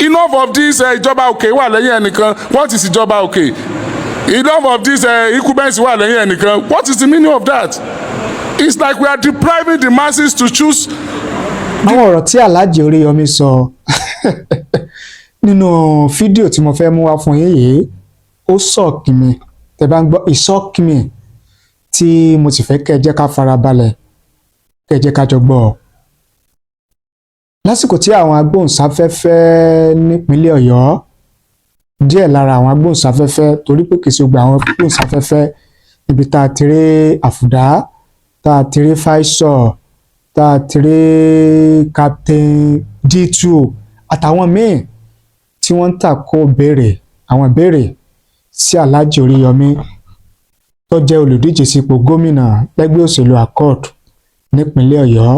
Enough of this ìjọba òkè wà lẹ́yìn ẹnìkan. What is ìjọba òkè? Enough of this incumbents wà lẹ́yìn ẹnìkan. What is the meaning of that? It's like we are depriving the masses to choose. Àwọn ọ̀rọ̀ tí Alhaji Oriyomi sọ nínú fídíò tí mo fẹ́ mú wá fún yín yìí ó ṣọ́ọ̀kì mi, tẹ́ bá ń gbọ́ ìṣọ́ọ̀kì mi tí mo sì fẹ́ kẹ́ ẹ jẹ́ ká farabalẹ̀ kẹ́ ẹ jẹ́ ká jọ gbọ́. Lásìkò tí àwọn agbóhùnsáfẹ́fẹ́ nípínlẹ̀ Ọ̀yọ́, díẹ̀ lára àwọn agbóhùnsáfẹ́fẹ́, torí pé kìí ṣe gbogbo àwọn agbóhùnsáfẹ́fẹ́, níbi tá a ti rí Àfùdá, tá a ti rí Faisal, tá a ti rí Captain D2 àtàwọn míì tí wọ́n ń tàkò àwọn ìbéèrè sí Alhaji Oriyomi tó jẹ́ olùdíje sípò gómìnà lẹ́gbẹ́ òṣèlú Accord nípínlẹ̀ Ọ̀yọ́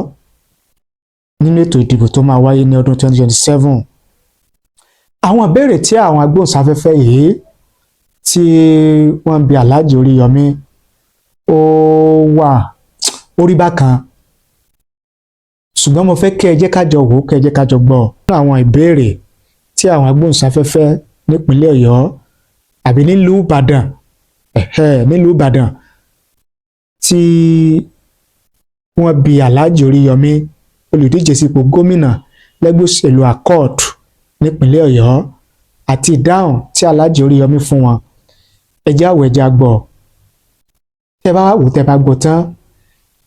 nínú ètò ìdìbò tó máa wáyé ní ọdún 2027. Àwọn ìbéèrè tí àwọn agbóhùnsáfẹ́fẹ́ yìí tí wọ́n bi Alhaji Oriyomi ó wà orí bákan, ṣùgbọ́n mo fẹ́ kẹ́ ẹ jẹ́ ká jọ wò, kẹ́ ẹ jẹ́ ká jọ gbọ́. Àwọn ìbéèrè tí àwọn agbóhùnsáfẹ́fẹ́ nípínlẹ̀ Ọ̀yọ́ àbí nílùú Ìbàdàn tí wọ́n bi Alhaji Oriyomi olùdíje sípò gómìnà lẹ́gbẹ́ òṣèlú Accord nípínlẹ̀ Ọ̀yọ́ àti ìdáhùn tí Alhaji Oriyomi fún wọn. Ẹ jẹ́ àwọ̀, ẹ jẹ́ àgbọ̀. Tẹ́ bá wò, tẹ́ bá gbọ́ tán,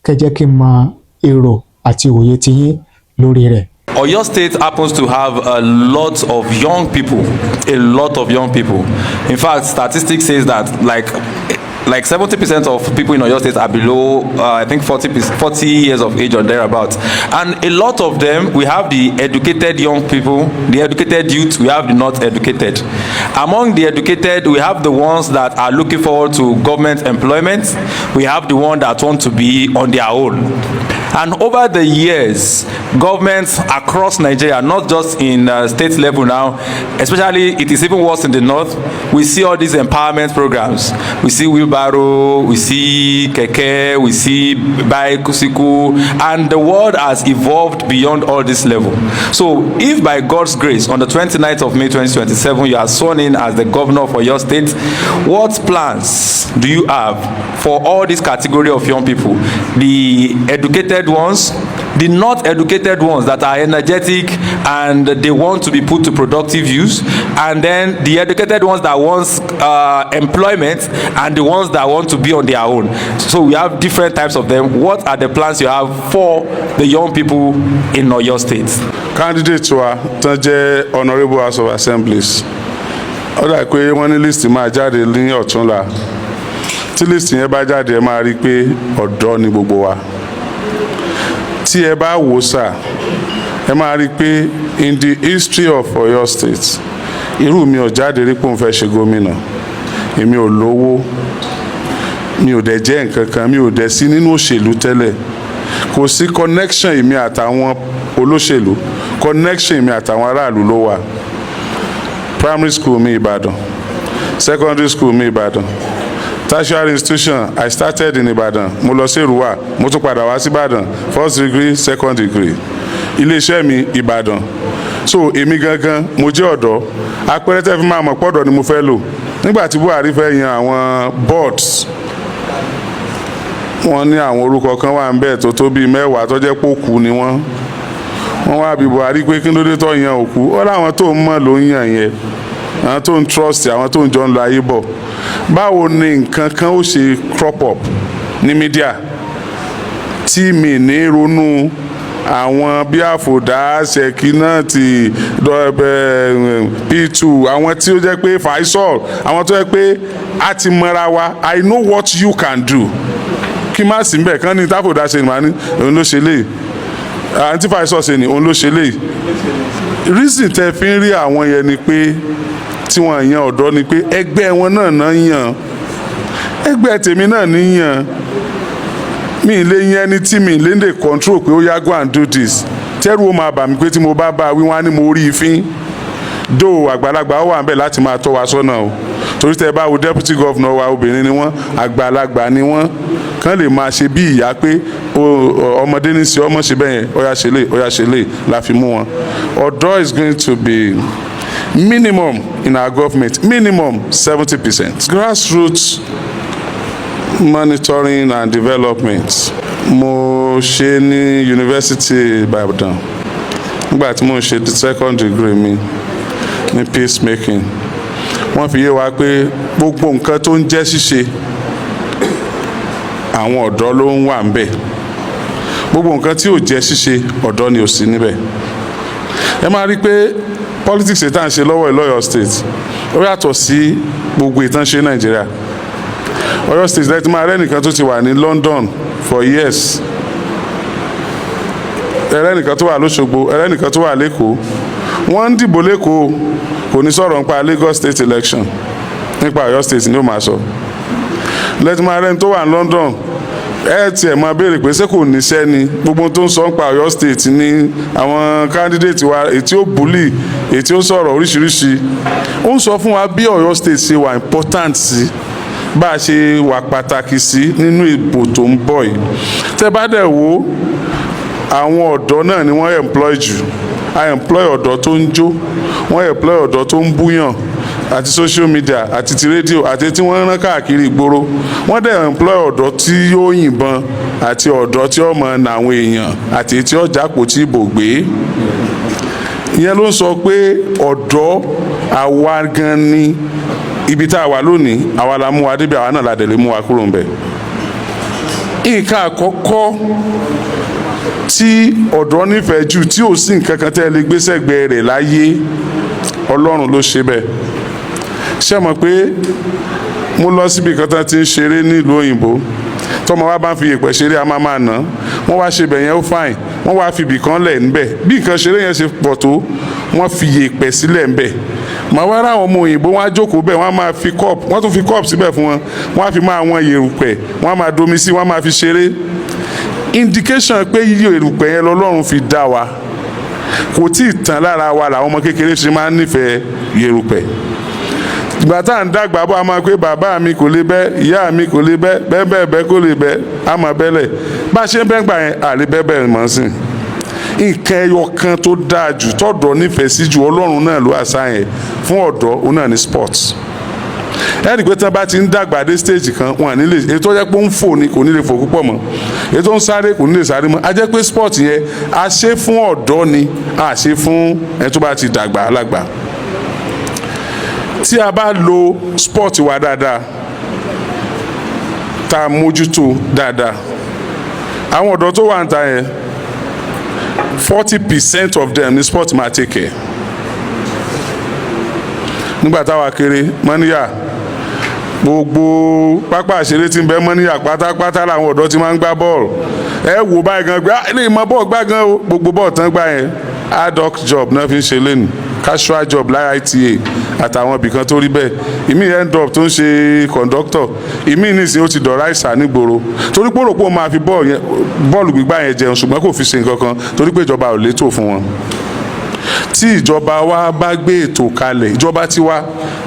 kẹ́ jẹ́ kí n mọ èrò àti òye tiyín lórí rẹ̀. Oyo State happens to have a lot of young people. In fact, statistics says that like 70% of people in Oyo State are below, I think 40 years of age or thereabouts. And a lot of them, we have the educated young people, the educated youth, we have the not educated. Among the educated, we have the ones that are looking forward to government employment. We have the ones that want to be on their own. And over the years, governments across Nigeria, not just in state level now, especially it is even worse in the north, we see all these empowerment programs. We see wheelbarrow, we see keke, we see bicycle, and the world has evolved beyond all this level. So if by God's grace, on the 29th of May 2027, you are sworn in as the governor of Oyo State, what plans do you have for all this category of young people? The educated ones, the not educated ones that are energetic and they want to be put to productive use, and then the educated ones that want employment and the ones that want to be on their own. So we have different types of them. What are the plans you have for the young people in Oyo State? Candidate wa tán jẹ́ Honourable House of Assemblies. Ó dà pé wọ́n ní list máa jáde ní ọ̀túnla. Tí list yẹn bá jáde, ẹ máa rí i pé ọ̀dọ́ ni gbogbo wa. Tí ẹ bá wò sà, ẹ máa rí i pé in the history of Oyo State, irú mi ò jáde rí pé òun fẹ́ ṣe gómìnà. Èmi ò lówó, mi ò dẹ̀ jẹ́ nǹkan kan, mi ò dẹ̀ sí nínú òṣèlú tẹ́lẹ̀. Kò sí connection èmi àtàwọn olóṣèlú, connection èmi àtàwọn aráàlú ló wà. Primary school mi Ìbàdàn, secondary school mi Ìbàdàn, tertiary institution I started in Ìbàdàn, mo lọ sí Èrúwà, mo tún padà wá sí Ìbàdàn, first degree, second degree. Iléeṣẹ́ mi Ìbàdàn. So èmi gangan mo jẹ́ ọ̀dọ́, àpẹẹrẹ tẹ́ fi máa mọ̀ pọ́dọ̀ ni mo fẹ́ lò. Nígbà tí Buhari fẹ́ yan àwọn boards, wọ́n ní àwọn orúkọ kan wà ń bẹ̀ tó bíi 10 tó jẹ́ pé òkú ni wọ́n wá bí Buhari pé kí ló dé tó yan òkú. Ó láwọn tó ń mọ̀ ló ń yàn yẹn, àwọn tó ń trust, àwọn tó ń jọ ń lọ ayé bọ̀. Báwo ni nǹkan kan ó ṣe crop up ní mídíà tí mi ní ronú àwọn bí Àfòdá, Ṣèkínàtì, P2, àwọn tí ó jẹ́ pé Faisal, àwọn tó jẹ́ pé a ti mọ́ra wa. I know what you can do. Kí má sí mbẹ̀ kán ní táfòdá ṣe ni màá ní òun ló ṣe léyìí, àǹtí Faisal ṣe ni òun ló ṣe léyìí. Reason tẹ́ fi ń rí àwọn yẹn ni pé tí wọ́n yan ọ̀dọ́ ni pé ẹgbẹ́ wọn náà yàn, ẹgbẹ́ tèmi náà níyàn. Mi lè yan ẹni tí mi lè control pé ó yá go and do this. Tẹ́rù ó máa bà mí pé tí mo bá bá wí wọ́n á ní mo rí ìfín. Dó àgbàlagbà ó wà ń bẹ̀ láti máa tọ́ wa sọ́nà o. Torí tẹ́ bá wo deputy governor wa obìnrin ni wọ́n, àgbàlagbà ni wọ́n. kán lè máa ṣe bí ìyá pé ọmọdé ní sí ọmọ ṣe bẹ́ẹ̀ yẹn ọ̀yà ṣe lè la fi mú wọn. ọ̀dọ́ is going to be minimum in our government, minimum 70%. Grassroots monitoring and development. Mo ṣe ní University Ibadan nígbà tí mo ṣe second degree mi ní peacemaking. Wọ́n fi yé wa pé gbogbo nǹkan tó ń jẹ́ ṣíṣe àwọn ọ̀dọ́ ló ń wà ńbẹ̀. Gbogbo nǹkan tí ò jẹ́ ṣíṣe ọ̀dọ́ ni ò sí níbẹ̀. Ẹ máa rí pé politics ìtàn ṣe lọ́wọ́ Ọ̀yọ́ State ó yàtọ̀ sí gbogbo ìtàn ṣe Nàìjíríà. Ọ̀yọ́ State lẹ́tí máa rẹ́nìkan tó ti wà ní London for years, ẹrẹ́nìkan tó wà lóṣogbo, ẹrẹ́nìkan tó wà lẹ́kọ̀ọ́. Wọ́n ń dìbò lẹ́kọ̀ọ́ kò ní sọ̀rọ̀ nípa Lagos State election, nípa Ọ̀yọ́ State ni ó máa sọ. Lẹ́tí máa rẹ́ni tó wà ní London ẹ tiẹ̀ máa béèrè pé ṣé kò níṣẹ́ ni gbogbo tó ń sọ nípa Ọ̀yọ́ State ní àwọn candidate wa ètí ó bully ètí ó sọ̀rọ̀ oríṣiríṣi. Ó ń sọ fún wa bí Ọ̀yọ́ State ṣe wà important sí, bá a ṣe wà pàtàkì sí nínú ìbò tó ń bọ̀ yìí. Tẹ́ bá dẹ̀ wò àwọn ọ̀dọ́ náà ni wọ́n employ jù. A employ ọ̀dọ́ tó ń jó, wọ́n employ ọ̀dọ́ tó ń búyàn àti social media àti ti rédíò àti tí wọ́n rán káàkiri ìgboro. Wọ́n dẹ̀ employ ọ̀dọ́ tí yóò yìnbọn àti ọ̀dọ́ tí ó mọ̀ nà àwọn èèyàn àti tí ó jápò tí ìbò gbé. Ìyẹn ló ń sọ pé ọ̀dọ́ àwa gan ni ibi tá a wà lónìí, àwa la mú wa débi, àwa náà la dẹ̀ lè mú wa kúrò ńbẹ̀. Nǹkan àkọ́kọ́ tí ọ̀dọ́ nífẹ̀ẹ́ jù tí ò sí nǹkan kan tẹ́ lè gbé sẹ́gbẹ̀ẹ́ rẹ̀ láyé, Ọlọ́run ló ṣe bẹ́ẹ̀. Ṣé mọ̀ pé mo lọ síbi kan tán tí ń ṣeré nílùú òyìnbó, tọ́mọ wa bá ń fi yèpẹ̀ ṣeré a máa nà, wọ́n wá ṣe bẹ̀ yẹn ó fine, wọ́n wá fi ibì kan lẹ̀ ńbẹ̀, bí nǹkan ṣeré yẹn ṣe pọ̀ tó wọ́n fi yèpẹ̀ sílẹ̀ ńbẹ̀. Màá wá ráwọn ọmọ òyìnbó wọn á jókòó bẹ́ẹ̀, wọ́n á máa fi cup, wọ́n tún fi cup síbẹ̀ fún wọn, wọ́n á fi máa wọn yèrùpẹ̀, wọ́n á máa domi sí, wọ́n á máa fi ṣeré. Indication pé yíyọ èrùpẹ̀ yẹn lọ́lọ́run fi dá wa kò tí ì tán lára wa làwọn ọmọ kékeré ṣe máa ń nífẹ̀ẹ́ yèrùpẹ̀. Ìgbà tá à ń dàgbà bọ́ a máa pé bàbá mi kò lè bẹ́, ìyá mi kò lè bẹ́, bẹ́ẹ̀ kò lè bẹ́, a máa bẹ́lẹ̀. Bá a ṣe ń bẹ́ gbà yẹn àlè bẹ́ẹ̀ mọ̀ sí. Nǹkan ẹyọ kan tó dáa jù tọ́dọ̀ nífẹ̀ẹ́ sí jù Ọlọ́run náà ló àṣà yẹn fún ọ̀dọ́ òun náà ní sports. Ẹ̀rí pé tí wọ́n bá ti ń dàgbà dé stage kan wọn à ní lè, ètò jẹ́ pé ń fò ni kò ní lè fò púpọ̀ mọ́, ètò ń sáré kò ní lè sáré mọ́. A jẹ́ pé sport yẹn a ṣe fún ọ̀dọ́ ni, a ṣe fún ẹni tó bá ti dàgbà alágbà. Tí a bá lo sport wa dáadáa, tá a mójútó dáadáa, àwọn ọ̀dọ́ tó wà ń ta yẹn 40% of them ní sport máa take care. Nígbà táwa kéré Mọ́níyà, gbogbo pápá àṣeré tí ń bẹ Mọ́níyà pátápátá làwọn ọ̀dọ́ ti máa ń gbá bọ́ọ̀lù. Ẹ wò báyìí gan gbé ilé ìmọ̀ bọ́ọ̀lù gbá gan o, gbogbo bọ́ọ̀lù tán gbá yẹn ad hoc job náà fi ń ṣe lẹ́nu, casual job lára ITA àtàwọn ibìkan tó rí bẹ́ẹ̀. Ìmí end up tó ń ṣe conductor, ìmí nìsín ó ti dọ̀rá ìsà nígboro torí pé òròpó máa fi bọ́ọ̀lù gbígbá yẹn jẹun ṣùgbọ́n kò fi ṣe nǹkan kan torí pé ìjọba ò létò fún wọn. Tí ìjọba wa bá gbé ètò kalẹ̀, ìjọba tiwa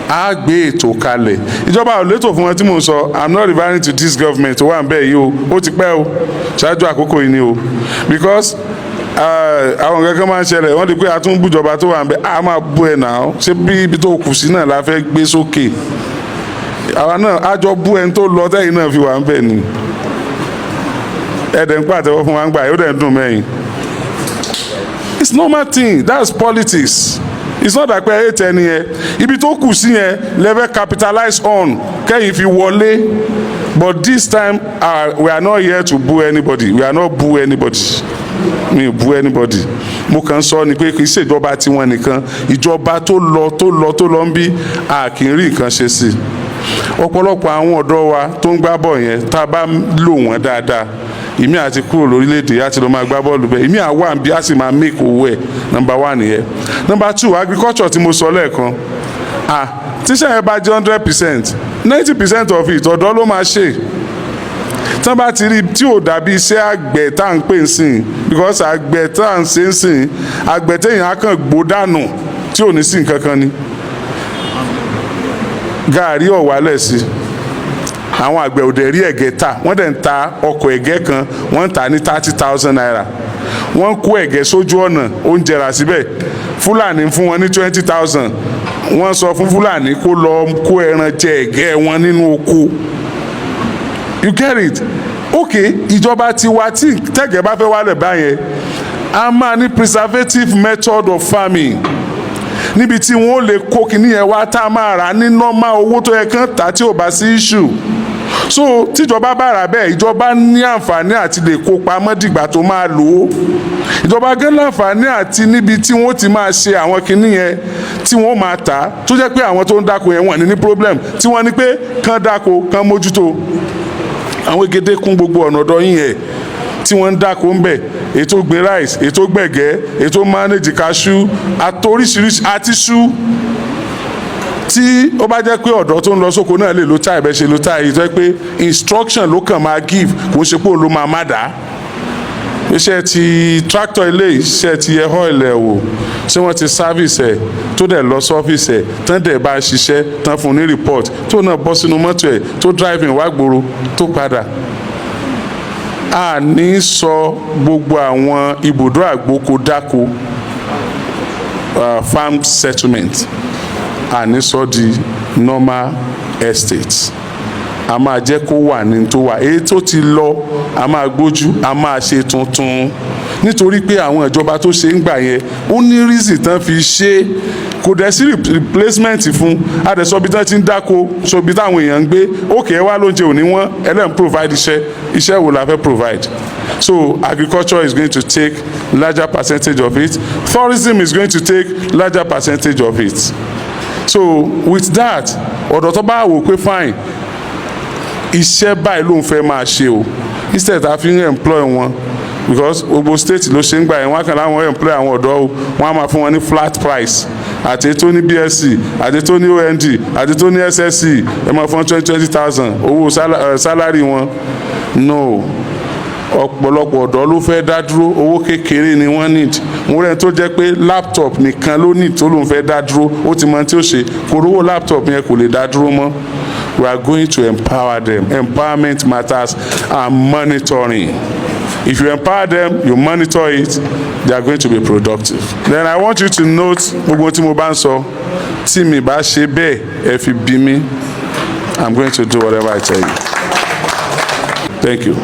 á gbé ètò kalẹ̀, ìjọba ò létò fún wọn tí mò ń sọ, I'm not referring to this government tó wà ń bẹ̀ yìí o, ó ti pẹ́ o, ṣáájú àkókò yìí ni o, because àwọn nǹkan kan máa ń ṣẹlẹ̀, wọ́n di pé a tún bújọba tó wà ń bẹ̀, a máa bú ẹ̀ náà, ṣé bí ibi tó kù sí náà la fẹ́ gbé sókè, àwa náà á jọ bú ẹni tó lọ tẹ́yìn náà fi wà ń bẹ̀ ni, ẹ̀dẹ̀ ń pàtẹ́wọ́ fún wa ń gbà yóò dẹ̀ ń dùn mẹ́yìn. It's normal thing, that's politics. It's not that pé hate ẹni yẹn, ibi tó kù sí yẹn level capitalize on kẹ́yìn fi wọlé, but this time we are not here to boo anybody, we are not boo anybody. Mi ò bú anybody, mo kàn sọ ni pé kì í ṣèjọba tiwọn nìkan, ìjọba tó lọ ń bí a kì í rí nǹkan ṣe sí. Ọ̀pọ̀lọpọ̀ àwọn ọ̀dọ́ wa tó ń gbá bọ́ọ̀lù yẹn tá a bá lò wọ́n dáadáa, ìmí àti kúrò lórílẹ̀‐èdè àti lọ máa gbá bọ́ọ̀lù bẹ́ẹ̀, ìmí àwa bí a sì máa make owó ẹ̀. Number 1 nìyẹn. Number 2, agriculture tí mo sọ lẹ́ẹ̀kan, tíṣà yẹn bá jẹ́ 100%, 90% of it ọ̀dọ́ ló máa ṣe. Tí wọ́n bá ti rí tí ò dàbí iṣẹ́ àgbẹ̀ tá à ń pè ń sìn, because àgbẹ̀ tá à ń ṣe ń sìn, àgbẹ̀ téèyàn á kàn gbó dànù tí ò ní sí nǹkan kan ni. Gààrí ọ̀wálẹ̀ sí, àwọn àgbẹ̀ ò dẹ̀ rí ẹ̀gẹ́ tà, wọ́n dẹ̀ ń ta ọkọ̀ ẹ̀gẹ́ kan wọ́n ń tà ní 30,000 naira, wọ́n kó ẹ̀gẹ́ sójú ọ̀nà oúnjẹ rà síbẹ̀, Fúlàní ń fún wọn ní 20,000, wọ́n sọ fún Fúlàní kó lọ kó ẹran jẹ ẹ̀gẹ́ wọn nínú oko. You get it? Okay, ìjọba ti wá tí tẹ̀gẹ́ bá fẹ́ wálẹ̀ báyẹn a máa ní preservative method of farming níbi tí wọ́n lè kó kíní yẹn wá tá a máa rà ní normal owó tó yẹ kán tà tí ò bá sí issue. So tíjọba bá rà bẹ́ẹ̀ ìjọba ní àǹfààní àti lè kó pamọ́ dìgbà tó máa lò ó. Ìjọba gán láǹfààní àti níbi tí wọ́n ti máa ṣe àwọn kíní yẹn tí wọ́n máa tà tó jẹ́ pé àwọn tó ń dáko yẹn wọ́n ní problem tí wọ́n ní pé kán dáko kán mójútó. Àwọn egede kún gbogbo ọ̀nà ọ̀dọ̀ yín yẹn tí wọ́n ń dáko ń bẹ̀, ètò gbin rice, ètò gbẹ̀gẹ́, ètò manage cashew àtoríṣiríṣi àti ṣú. Tí ó bá jẹ́ pé ọ̀dọ́ tó ń lọ sóko náà lè lo táì bẹ́ẹ̀ ṣe lo táì tó jẹ́ pé instruction ló kàn máa give kò ṣe pé òun ló máa má dá. Iṣẹ́ ti tractor ilé iṣẹ́ ti ẹ̀họ́ ilẹ̀ wò ṣé wọ́n ti service ẹ̀ tó dẹ̀ lọ sọ́fíìsì ẹ̀ tán dẹ̀ bá ṣiṣẹ́ tán fún ní report tó náà bọ́ sínú mọ́tò ẹ̀ tó driving wá gbòòrò tó padà. A ní sọ gbogbo àwọn ibùdó àgbóko dáko farm settlement a ní sọ di normal estate. A máa jẹ́ kó wà ní tó wà, èyí tó ti lọ a máa gbójú a máa ṣe tuntun nítorí pé àwọn ìjọba tó ṣe ń gbà yẹn ó ní reason tán fi ṣe kò dẹ̀ sí replacement fún adẹ̀sọ́bí tán ti ń dáko sọ́bí táwọn èèyàn ń gbé òkè ẹ wá lóúnjẹ òní wọ́n ẹlẹ́n provide iṣẹ́ wo la fẹ́ provide. So agriculture is going to take larger percentage of it, tourism is going to take larger percentage of it. So with that ọ̀dọ̀ tó bá wò pé fine iṣẹ́ báyìí ló ń fẹ́ máa ṣe o instead a fi ń employ wọn because gbogbo state ló ṣe ń gbà yẹn wọn kàn láwọn employ àwọn ọ̀dọ́ o wọn á máa fún wọn ní flat price àti tó ní BSc àti tó ní OND àti tó ní SSC ẹ máa fún 20,000 owó salary wọn no ọ̀pọ̀lọpọ̀ ọ̀dọ́ ló fẹ́ dá dúró owó kékeré ni wọ́n need mo rẹ̀ tó jẹ́ pé laptop nìkan ló need tó lóun fẹ́ dá dúró ó ti mọ tí ó ṣe kò rówó laptop yẹn kò lè dá dúró mọ́. We are going to empower them. Empowerment matters and monitoring. If you empower them, you monitor it, they are going to be productive. Then I want you to note gbogbo tí mo bá ń sọ tí mi bá ṣe bẹ́ẹ̀ ẹ fi bí mi I'm going to do whatever I tell you. Thank you.